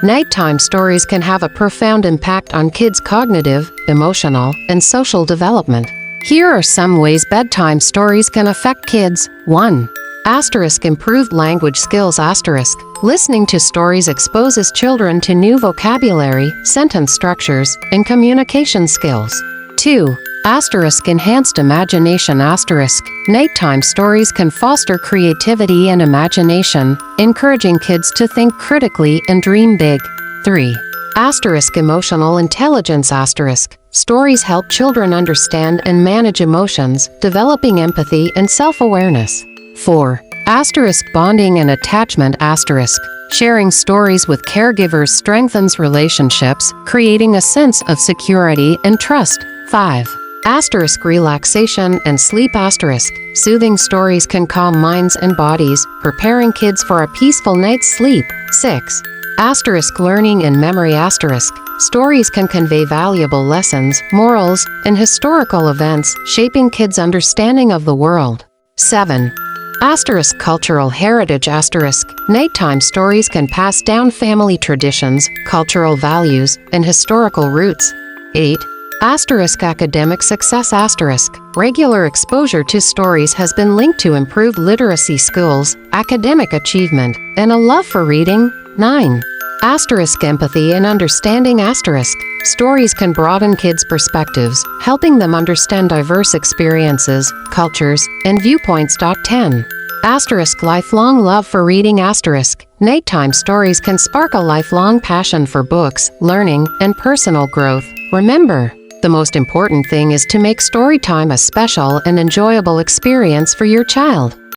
Nighttime stories can have a profound impact on kids' cognitive, emotional, and social development. Here are some ways bedtime stories can affect kids. 1. Improved language skills. Listening to stories exposes children to new vocabulary, sentence structures, and communication skills. 2. Enhanced imagination. Nighttime stories can foster creativity and imagination, encouraging kids to think critically and dream big. 3. Emotional intelligence. Stories help children understand and manage emotions, developing empathy and self-awareness. 4. Bonding and attachment. Sharing stories with caregivers strengthens relationships, creating a sense of security and trust. 5. Relaxation and sleep. Soothing stories can calm minds and bodies, preparing kids for a peaceful night's sleep. 6. Learning and memory. Stories can convey valuable lessons, morals, and historical events, shaping kids' understanding of the world. 7. Cultural heritage. Nighttime stories can pass down family traditions, cultural values, and historical roots. 8. Academic success. Regular exposure to stories has been linked to improved literacy skills, academic achievement, and a love for reading. 9. Empathy and understanding. Stories can broaden kids' perspectives, helping them understand diverse experiences, cultures, and viewpoints. 10. Lifelong love for reading. Nighttime stories can spark a lifelong passion for books, learning, and personal growth. Remember, the most important thing is to make story time a special and enjoyable experience for your child.